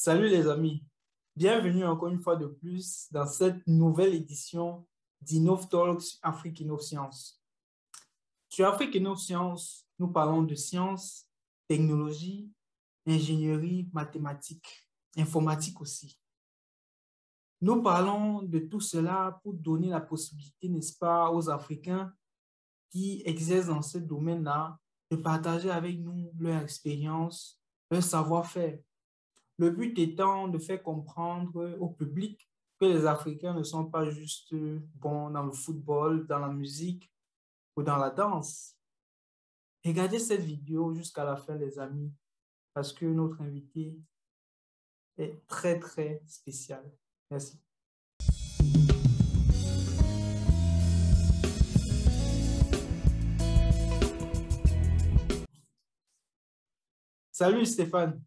Salut les amis, bienvenue encore une fois de plus dans cette nouvelle édition d'Innov Talks Afrique Innovscience. Sur Afrique Innovscience, nous parlons de sciences, technologie, ingénierie, mathématiques, informatique aussi. Nous parlons de tout cela pour donner la possibilité, n'est-ce pas, aux Africains qui exercent dans ce domaine-là de partager avec nous leur expérience, leur savoir-faire. Le but étant de faire comprendre au public que les Africains ne sont pas juste bons dans le football, dans la musique ou dans la danse. Regardez cette vidéo jusqu'à la fin, les amis, parce que notre invité est très, très spécial. Merci. Salut Stéphane.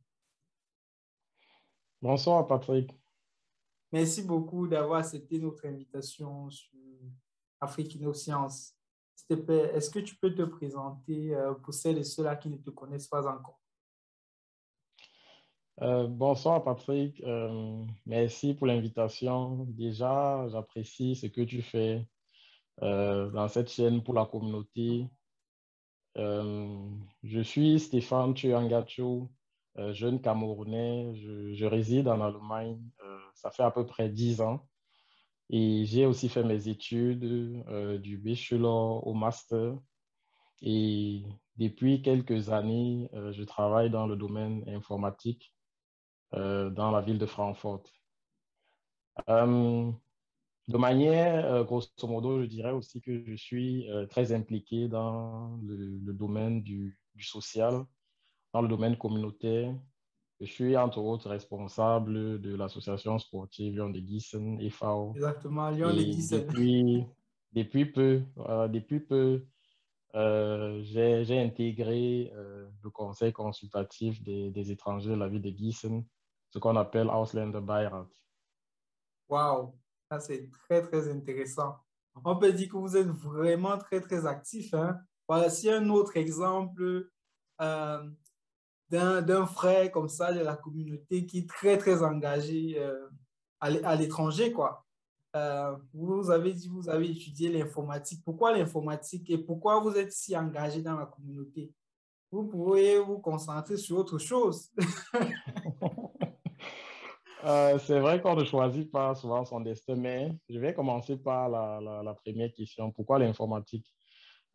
Bonsoir Patrick. Merci beaucoup d'avoir accepté notre invitation sur Afrique Innovscience. S'il te plaît, est-ce que tu peux te présenter pour celles et ceux-là qui ne te connaissent pas encore? Bonsoir Patrick. Merci pour l'invitation. Déjà, j'apprécie ce que tu fais dans cette chaîne pour la communauté. Je suis Stéphane Tuangacho, jeune Camerounais. Je réside en Allemagne. Ça fait à peu près 10 ans. Et j'ai aussi fait mes études du bachelor au master. Et depuis quelques années, je travaille dans le domaine informatique dans la ville de Francfort. Euh, de manière, grosso modo, je dirais aussi que je suis très impliqué dans le domaine du social, dans le domaine communautaire. Je suis entre autres responsable de l'association sportive Lyon de Gießen, EV. Exactement, Lyon de Et Gießen. depuis peu, j'ai intégré le conseil consultatif des étrangers de la ville de Gießen, ce qu'on appelle Ausländerbeirat. Waouh, ça c'est très, très intéressant. On peut dire que vous êtes vraiment très, très actif, hein. Voici un autre exemple euh, d'un frère comme ça de la communauté qui est très, très engagé à l'étranger, quoi. Vous avez dit, vous avez étudié l'informatique. Pourquoi l'informatique et pourquoi vous êtes si engagé dans la communauté? Vous pourriez vous concentrer sur autre chose. C'est vrai qu'on ne choisit pas souvent son destin, mais je vais commencer par la première question. Pourquoi l'informatique?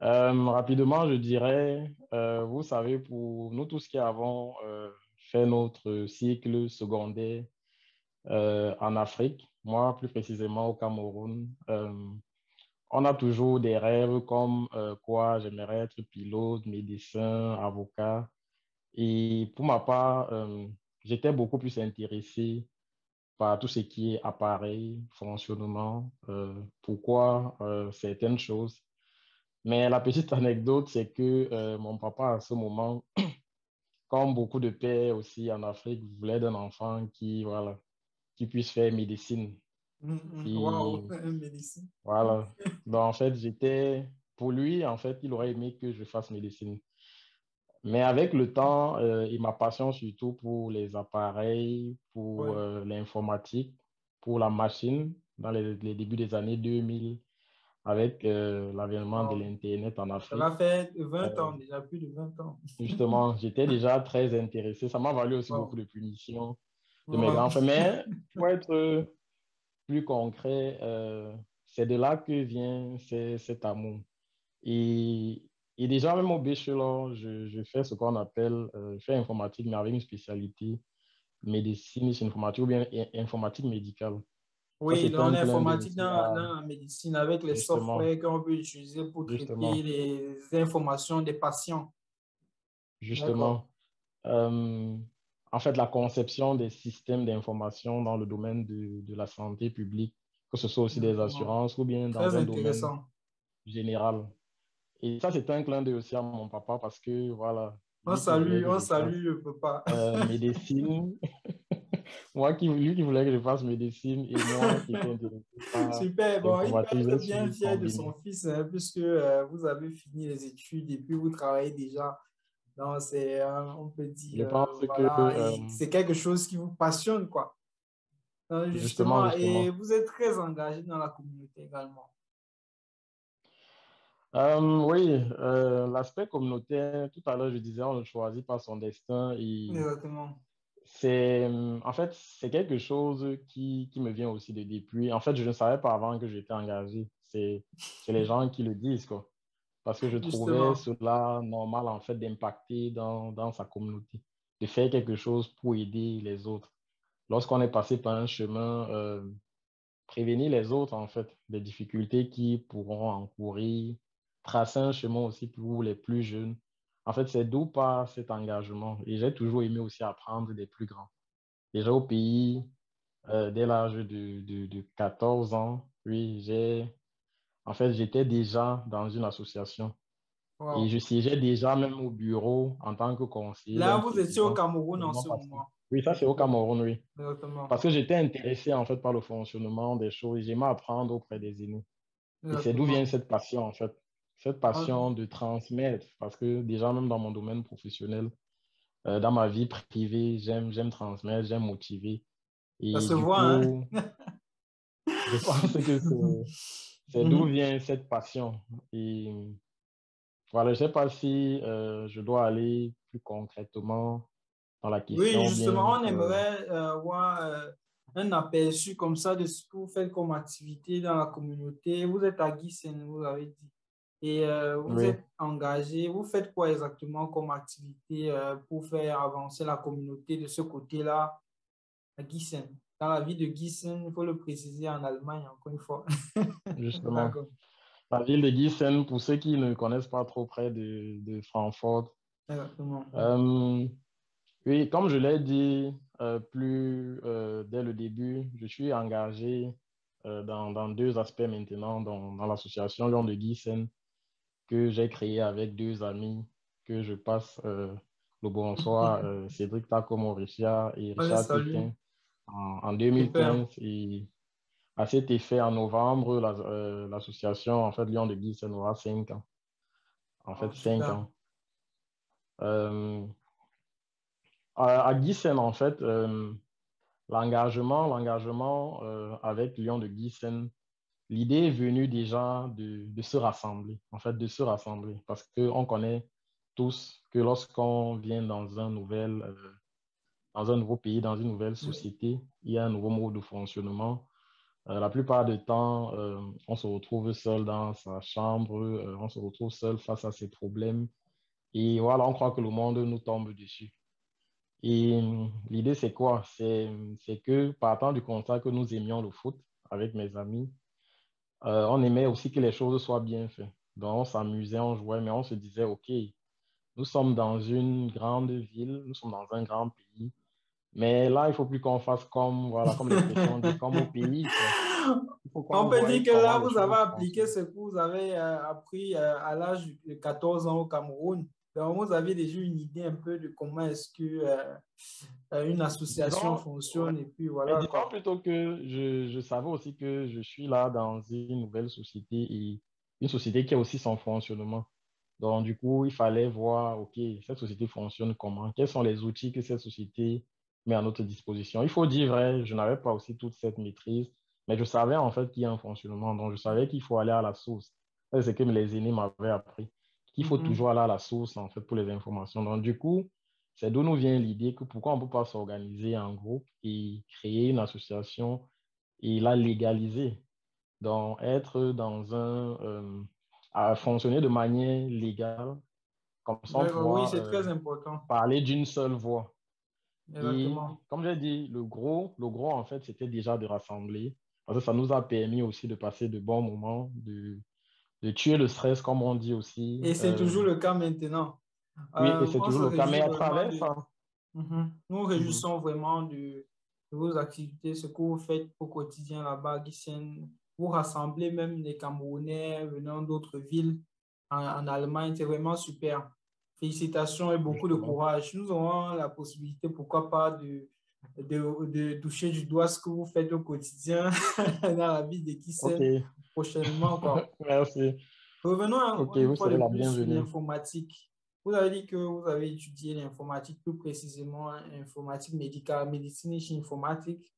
Rapidement, je dirais, vous savez, pour nous tous qui avons fait notre cycle secondaire en Afrique, moi plus précisément au Cameroun, on a toujours des rêves comme quoi j'aimerais être pilote, médecin, avocat. Et pour ma part, j'étais beaucoup plus intéressé par tout ce qui est appareil, fonctionnement, pourquoi certaines choses. Mais la petite anecdote, c'est que mon papa, à ce moment, comme beaucoup de pères aussi en Afrique, voulait d'un enfant qui, voilà, qui puisse faire médecine. Et Waouh, médecine. voilà. Donc, en fait, pour lui, en fait, il aurait aimé que je fasse médecine. Mais avec le temps et ma passion surtout pour les appareils, pour Ouais. l'informatique, pour la machine, dans les débuts des années 2000, avec l'avènement de Wow. l'Internet en Ça va Afrique, faire 20 euh, ans, déjà plus de 20 ans. justement, j'étais déjà très intéressé. Ça m'a valu aussi beaucoup Wow. de punitions de mes Wow. grands frères. Mais pour être plus concret, c'est de là que vient cet amour. Et déjà, même au bachelor, je fais ce qu'on appelle, je fais informatique, mais avec une spécialité médecine, informatique ou bien informatique médicale. Ça, Oui, c'est donc un clin d'œil l'informatique aussi à, dans la médecine avec les justement, softwares qu'on peut utiliser pour traiter justement, les informations des patients. D'accord. justement. Euh, En fait, la conception des systèmes d'information dans le domaine de la santé publique, que ce soit aussi des Exactement. assurances ou bien dans Très un domaine intéressant. général. Et ça, c'est un clin d'œil aussi à mon papa parce que, voilà, lui qui voulait que On je salue fasse le papa. médecine, lui qui voulait que je fasse médecine et moi qui étais intéressé par Super. Bon, il peut l'informatique, j'ai être bien su fier de son combiner. fils, hein, puisque vous avez fini les études et puis vous travaillez déjà Donc, c'est, on peut Je dire, pense que, voilà, et c'est quelque chose qui vous passionne, quoi. Donc, justement, justement, et justement. vous êtes très engagé dans la communauté également. Oui, l'aspect communautaire, tout à l'heure, je disais, on ne choisit pas son destin. Et Exactement. c'est, en fait, c'est quelque chose qui me vient aussi de depuis. En fait, je ne savais pas avant que j'étais engagé. C'est les gens qui le disent, quoi. Parce que je trouvais Justement. cela normal, en fait, d'impacter dans sa communauté, de faire quelque chose pour aider les autres. Lorsqu'on est passé par un chemin, prévenir les autres, en fait, des difficultés qui pourront encourir, tracer un chemin aussi pour les plus jeunes. En fait, c'est d'où part cet engagement. Et j'ai toujours aimé aussi apprendre des plus grands. Déjà au pays, dès l'âge de 14 ans, oui, en fait, j'étais déjà dans une association. Et Wow. je siégeais déjà même au bureau en tant que conseiller Là, d'un vous étiez au président. Cameroun en Seulement ce parce que... moment. Oui, ça c'est au Cameroun, oui. Exactement. Parce que j'étais intéressé en fait par le fonctionnement des choses. J'aimais apprendre auprès des aînés. Et c'est d'où vient Exactement. cette passion en fait. Cette Ah, passion de transmettre. Parce que déjà même dans mon domaine professionnel, dans ma vie privée, j'aime transmettre, j'aime motiver. ça Et se du voit, hein? coup, je pense que c'est d'où Mhm. vient cette passion. Et voilà, je ne sais pas si je dois aller plus concrètement dans la Oui, question ou justement, bien... on aimerait avoir un aperçu comme ça de ce que vous faites comme activité dans la communauté. Vous êtes à Gissen, vous avez dit, et vous oui. êtes engagé. Vous faites quoi exactement comme activité pour faire avancer la communauté de ce côté-là à Gissen? Dans la ville de Gissen, il faut le préciser en Allemagne, encore une fois. Justement. D'accord. La ville de Gießen, pour ceux qui ne connaissent pas trop près de Francfort, Exactement. euh, oui, comme je l'ai dit plus dès le début, je suis engagé dans deux aspects maintenant dans l'association Lyon de Gießen que j'ai créée avec deux amis que je passe le bonsoir, Cédric Taco-Mauricia et On les Richard salue. Tequin en Super. 2015. Et à cet effet, en novembre, l'association en fait, Lyon de Gießen aura 5 ans. En Oh, fait, cinq super. ans. Euh, à Gießen, en fait, l'engagement avec Lyon de Gießen, l'idée est venue déjà de se rassembler, en fait, de se rassembler, parce qu'on connaît tous que lorsqu'on vient dans un nouveau pays, dans une nouvelle société, il y a un nouveau mode de fonctionnement. La plupart du temps, on se retrouve seul dans sa chambre, on se retrouve seul face à ses problèmes. Et voilà, on croit que le monde nous tombe dessus. Et l'idée, c'est quoi? C'est que partant du constat que nous aimions le foot avec mes amis, on aimait aussi que les choses soient bien faites. Donc, on s'amusait, on jouait, mais on se disait, OK, nous sommes dans une grande ville, nous sommes dans un grand pays, mais là, il faut plus qu'on fasse comme, voilà, comme l'expression dit, comme au pays, quoi. Il faut On qu'on peut voie dire que comment là, les vous avez choses appliqué fonctionnent. ce que vous avez appris à l'âge de 14 ans au Cameroun. Donc, vous avez déjà une idée un peu de comment est-ce que une association Disons, ouais. fonctionne et puis Mais voilà disons quoi. plutôt que je savais aussi que je suis là dans une nouvelle société et une société qui a aussi son fonctionnement. Donc, du coup, il fallait voir, OK, cette société fonctionne comment? Quels sont les outils que cette société met à notre disposition? Il faut dire vrai, je n'avais pas aussi toute cette maîtrise, mais je savais en fait qu'il y a un fonctionnement. Donc, je savais qu'il faut aller à la source. Ça, c'est ce que les aînés m'avaient appris, qu'il faut Mhm. toujours aller à la source en fait pour les informations. Donc, du coup, c'est d'où nous vient l'idée que pourquoi on ne peut pas s'organiser en groupe et créer une association et la légaliser. Donc, être dans à fonctionner de manière légale, comme ça on D'accord, oui, pourra c'est très important. parler d'une seule voix. Et Exactement. comme j'ai dit, le gros en fait, c'était déjà de rassembler, parce que ça nous a permis aussi de passer de bons moments, de tuer le stress, comme on dit aussi. Et c'est toujours le cas maintenant. Oui, et c'est On se toujours le cas. Mais réjouit à vraiment travers de... ça, Mhm. Nous nous mhm, réjouissons vraiment de vos activités, ce que vous faites au quotidien là-bas, Guichen. Vous rassemblez même les Camerounais venant d'autres villes en Allemagne. C'est vraiment super. Félicitations et beaucoup de justement. courage. Nous aurons la possibilité, pourquoi pas, de toucher du doigt ce que vous faites au quotidien dans la ville de OK, Guichen prochainement, quoi. merci. Revenons OK, une vous fois de serez la plus sur bienvenue. l'informatique. Vous avez dit que vous avez étudié l'informatique, plus précisément informatique médicale, médecine et informatique.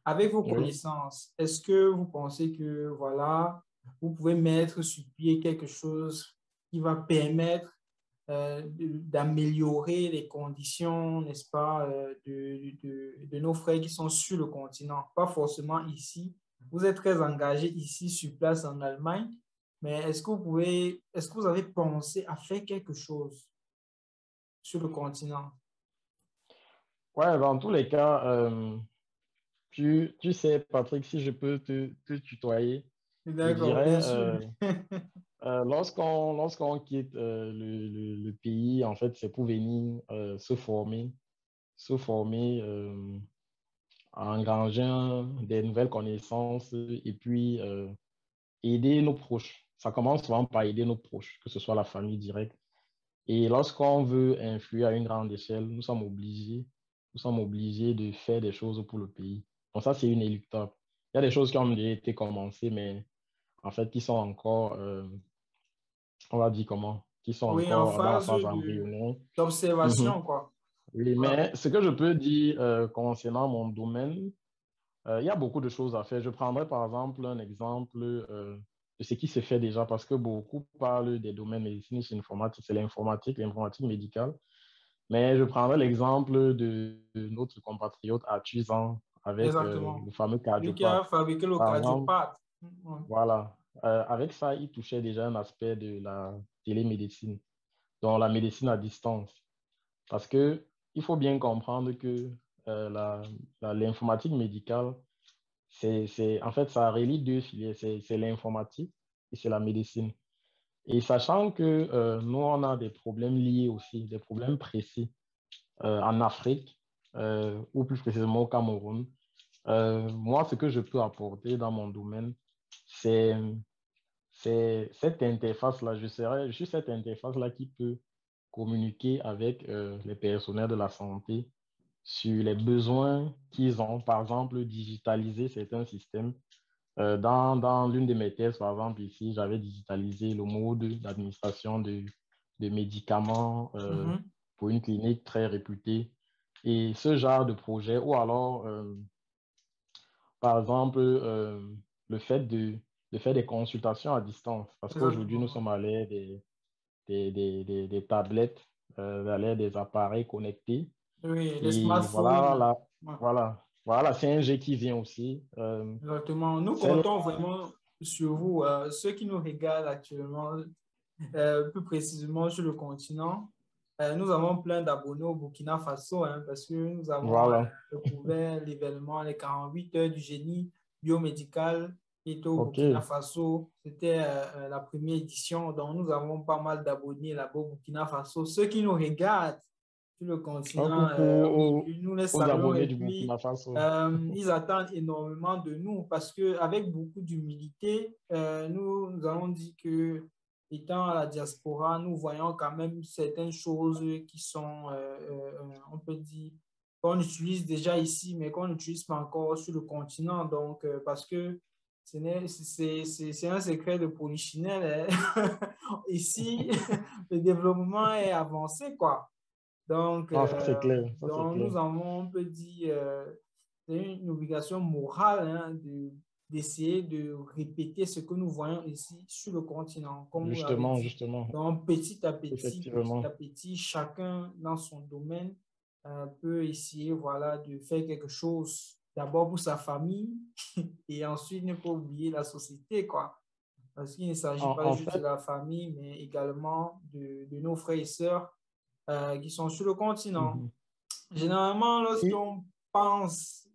Avec vos Oui. connaissances, est-ce que vous pensez que, voilà, vous pouvez mettre sur pied quelque chose qui va permettre d'améliorer les conditions, n'est-ce pas, de nos frères qui sont sur le continent, pas forcément ici. Vous êtes très engagé ici sur place en Allemagne, mais est-ce que vous avez pensé à faire quelque chose sur le continent? Ouais, dans tous les cas, tu sais, Patrick, si je peux te tutoyer, je D'accord, dirais, bien sûr. lorsqu'on quitte le pays, en fait, c'est pour venir se former, engranger des nouvelles connaissances et puis aider nos proches. Ça commence souvent par aider nos proches, que ce soit la famille directe. Et lorsqu'on veut influer à une grande échelle, nous sommes obligés de faire des choses pour le pays. Donc ça, c'est inéluctable. Il y a des choses qui ont déjà été commencées, mais en fait, qui sont encore, on va dire comment, qui sont Oui, en encore dans la phase phase embryonnaire. Mhm. d'observation, quoi. Oui, Voilà. mais ce que je peux dire concernant mon domaine, il y a beaucoup de choses à faire. Je prendrai par exemple un exemple de ce qui se fait déjà parce que beaucoup parlent des domaines médecine et informatique. C'est l'informatique médicale. Mais je prendrai l'exemple de notre compatriote Artisan avec Exactement. le fameux Lui qui a cardiopathe. fabriqué le Par exemple, cardiopathe. Ouais. voilà. Avec ça, il touchait déjà un aspect de la télémédecine, donc la médecine à distance. Parce que il faut bien comprendre que euh, la, l'informatique médicale, en fait, ça relie deux filières, c'est l'informatique et c'est la médecine. Et sachant que nous, on a des problèmes liés aussi, des problèmes précis en Afrique, ou plus précisément au Cameroun, moi, ce que je peux apporter dans mon domaine, c'est cette interface-là. Je suis cette interface-là qui peut communiquer avec les personnels de la santé sur les besoins qu'ils ont. Par exemple, digitaliser certains systèmes. Dans l'une de mes thèses, par exemple, ici, j'avais digitalisé le mode d'administration de médicaments Mhm. pour une clinique très réputée. Et ce genre de projet, ou alors, par exemple, le fait de faire des consultations à distance, parce qu'aujourd'hui, nous Exactement. sommes à l'ère des tablettes, à l'ère des appareils connectés. Oui, les Et voilà, smartphones. Ouais, voilà la 5G qui vient aussi. exactement. Nous Celle comptons vraiment sur vous, ceux qui nous regardent actuellement, plus précisément sur le continent. Nous avons plein d'abonnés au Burkina Faso, hein, parce que nous avons voilà. couvert l'événement, les 48 heures du génie biomédical qui était au OK. Burkina Faso. C'était la première édition, donc nous avons pas mal d'abonnés là-bas au Burkina Faso. Ceux qui nous regardent sur le Un continent, coucou oui, nous les aux saluons abonnés et du puis Burkina Faso. ils attendent énormément de nous parce qu'avec beaucoup d'humilité, nous allons dire que étant à la diaspora, nous voyons quand même certaines choses qui sont, on peut dire, qu'on utilise déjà ici, mais qu'on n'utilise pas encore sur le continent. Donc, parce que c'est un secret de polichinelle, hein. Ici, le développement est avancé, quoi. Donc, Non, ça c'est clair, ça c'est clair. nous avons, on peut dire, c'est une obligation morale, hein, d'essayer de répéter ce que nous voyons ici sur le continent, comme vous l'avez Justement, dit. justement, Donc, petit effectivement. à petit, chacun dans son domaine peut essayer, voilà, de faire quelque chose d'abord pour sa famille et ensuite ne pas oublier la société, quoi. Parce qu'il ne s'agit pas En juste de fait, la famille, mais également de nos frères et sœurs qui sont sur le continent. mhm. Généralement, Et lorsqu'on pense,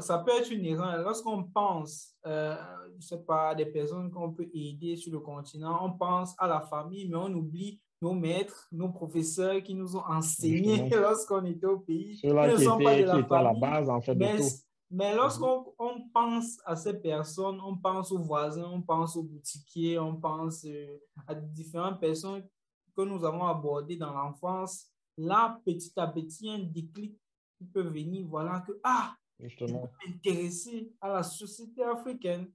ça peut être une erreur, lorsqu'on pense, je sais pas, des personnes qu'on peut aider sur le continent, on pense à la famille, mais on oublie nos maîtres, nos professeurs qui nous ont enseigné justement, lorsqu'on était au pays, qui ceux-là ne sont pas de qui la étaient à la famille, base, en fait, de mais, tout. mais Mhm. lorsqu'on pense à ces personnes, on pense aux voisins, on pense aux boutiquiers, on pense à différentes personnes que nous avons abordées dans l'enfance, là, petit à petit, un déclic qui peut venir, voilà que, ah, je peux Justement. m'intéresser à la société africaine.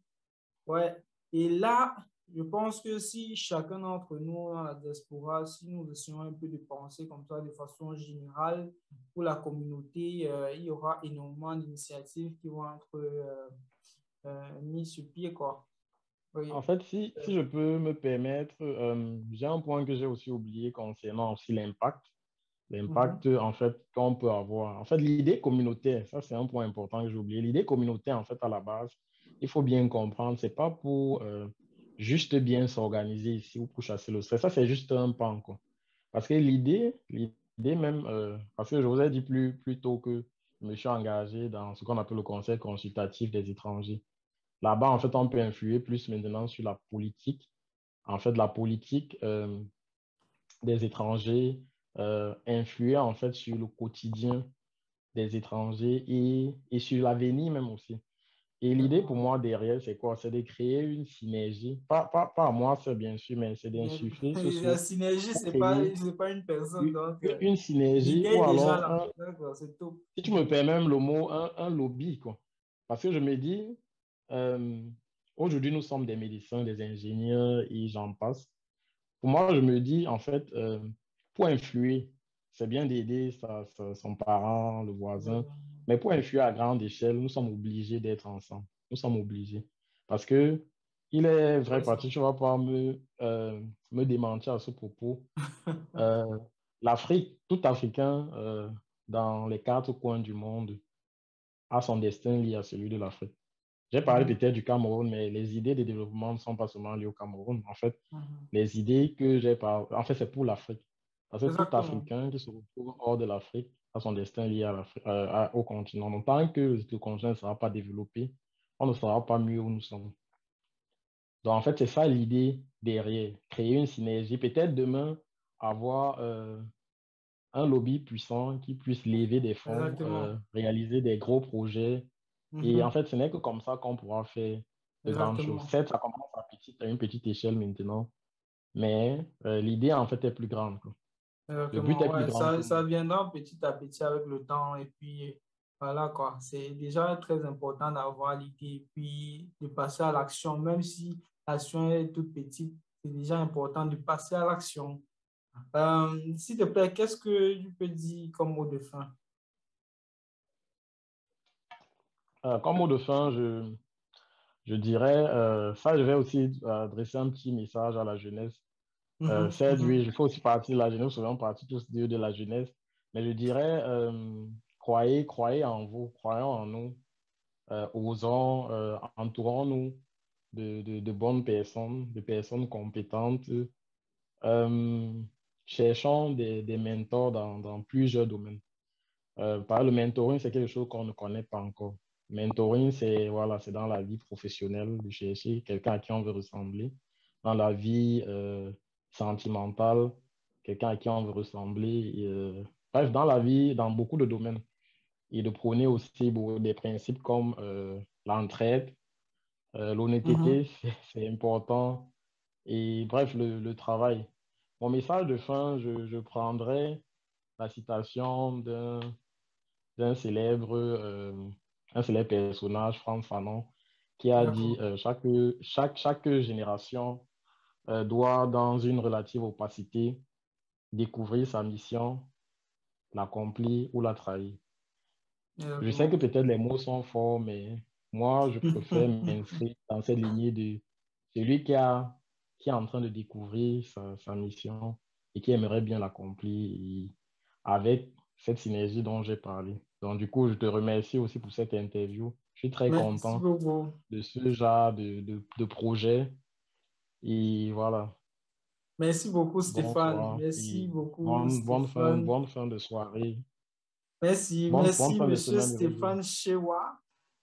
Ouais. Et là, je pense que si chacun d'entre nous dans la diaspora, si nous essayons un peu de penser comme ça de façon générale pour la communauté, il y aura énormément d'initiatives qui vont être mises sur pied, quoi. En Oui. fait, si je peux me permettre, j'ai un point que j'ai aussi oublié concernant aussi l'impact. Mhm. L'impact, en fait, qu'on peut avoir. En fait, l'idée communautaire, ça, c'est un point important que j'ai oublié. L'idée communautaire, en fait, à la base, il faut bien comprendre, c'est pas pour juste bien s'organiser ici ou pour chasser le stress. Ça, c'est juste un pan, quoi. Parce que l'idée même, parce que je vous ai dit plus tôt que je me suis engagé dans ce qu'on appelle le Conseil consultatif des étrangers. Là-bas, en fait, on peut influer plus maintenant sur la politique. En fait, la politique des étrangers, influer en fait sur le quotidien des étrangers et sur l'avenir même aussi. Et l'idée pour D'accord. moi derrière, c'est quoi? C'est de créer une synergie. Pas à moi, c'est bien sûr, mais c'est Bien- d'insuffler ce La souhait synergie, pour c'est créer pas une personne, une, donc une synergie l'idée est ou déjà alors là. D'accord, c'est tout. si tu me permets même le mot, un lobby, quoi. Parce que je me dis, euh, aujourd'hui, nous sommes des médecins, des ingénieurs et j'en passe. Pour moi, je me dis, en fait, pour influer, c'est bien d'aider son parent, le voisin, mais pour influer à grande échelle, nous sommes obligés d'être ensemble. Nous sommes obligés. Parce que il est vrai, Oui, ça. Patrick, tu ne vas pas me démentir à ce propos. Euh, L'Afrique, tout Africain, dans les quatre coins du monde, a son destin lié à celui de l'Afrique. J'ai parlé Mhm, peut-être du Cameroun, mais les idées de développement ne sont pas seulement liées au Cameroun. En fait, mhm. les idées que j'ai parlé, en fait, c'est pour l'Afrique. Parce que tout Exactement. Africain qui se retrouve hors de l'Afrique a son destin lié à au continent. Donc, tant que le continent ne sera pas développé, on ne sera pas mieux où nous sommes. Donc, en fait, c'est ça l'idée derrière. Créer une synergie. Peut-être demain, avoir un lobby puissant qui puisse lever des fonds, Exactement. réaliser des gros projets. Et en Mhm. fait, ce n'est que comme ça qu'on pourra faire de grandes choses. Exactement. Certes, ça commence à une petite échelle maintenant, mais l'idée, en fait, est plus grande, quoi. Le but Exactement. est plus Ouais, grand pour ça nous. viendra petit à petit avec le temps. Et puis, voilà quoi. C'est déjà très important d'avoir l'idée et puis de passer à l'action. Même si l'action est toute petite, c'est déjà important de passer à l'action. S'il te plaît, qu'est-ce que tu peux dire comme mot de fin? Comme mot de fin, je dirais, ça, je vais aussi adresser un petit message à la jeunesse. Mhm, Certes, oui, mhm. je fais aussi partie de la jeunesse, nous faisons partie tous de la jeunesse, mais je dirais, croyez en vous, croyons en nous, osons, entourons-nous de bonnes personnes, de personnes compétentes. Euh, Cherchons des mentors dans plusieurs domaines. Par le mentoring, c'est quelque chose qu'on ne connaît pas encore. Mentoring, c'est voilà, c'est dans la vie professionnelle de chercher quelqu'un à qui on veut ressembler. Dans la vie sentimentale, quelqu'un à qui on veut ressembler. Bref, dans la vie, dans beaucoup de domaines. Et de prôner aussi des principes comme l'entraide, Mhm. l'honnêteté, c'est important. Et bref, le travail. Mon message de fin, je prendrai la citation d'un un célèbre personnage, Frantz Fanon, qui a dit D'accord. chaque génération doit, dans une relative opacité, découvrir sa mission, l'accomplir ou la trahir. Je sais que Exactement. peut-être les mots sont forts, mais moi, je préfère m'inscrire dans cette lignée de celui qui est en train de découvrir sa mission et qui aimerait bien l'accomplir avec cette synergie dont j'ai parlé. Donc, du coup, je te remercie aussi pour cette interview. Je suis très Merci content beaucoup. de ce genre de projet. Et voilà, Merci beaucoup, Stéphane. bonsoir Merci et beaucoup, Stéphane. bonne fin de soirée. Bonne Merci, fin de Monsieur semaine, je veux dire. Stéphane Chewa,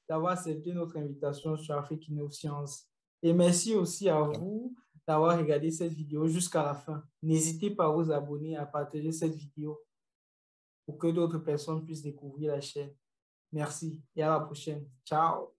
d'avoir accepté notre invitation sur Afrique Neurosciences. Et merci aussi à vous d'avoir regardé cette vidéo jusqu'à la fin. N'hésitez pas à vous abonner, à partager cette vidéo pour que d'autres personnes puissent découvrir la chaîne. Merci et à la prochaine. Ciao.